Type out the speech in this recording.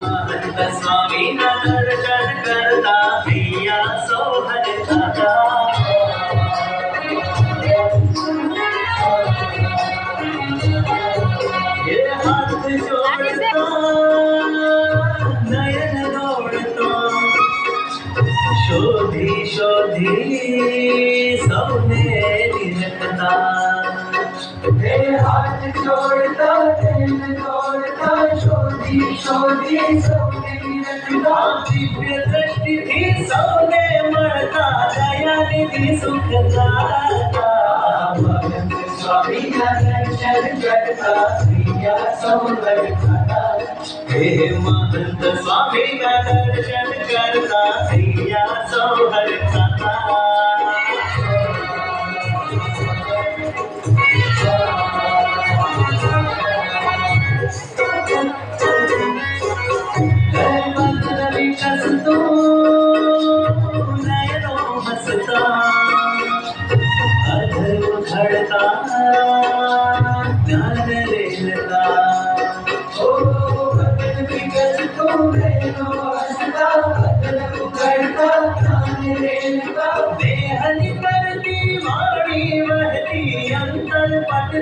स्वामी का दर्शन करता भैया सोहर खाता ये हाथ जोड़ता नयन दौड़ता शोधी शोधी सौनेरी रखता हे हाथ जोड़ता नयन दौड़ता शोधी शोधी सौनेरी रखता दिव्य दृष्टि थी सौने मरता दया निधि सुख दाता स्वामी का दर्शन करता प्रिया सौंदर खाता हे महंत स्वामी का दर्शन करता प्रिया सौंदर खाता नयनों हंसता अधर उखड़ता ज्ञान रेलता ओ बदन विगत तो नयनों हंसता अधर उखड़ता ज्ञान रेलता देहली करती वाणी बहती अंतर पट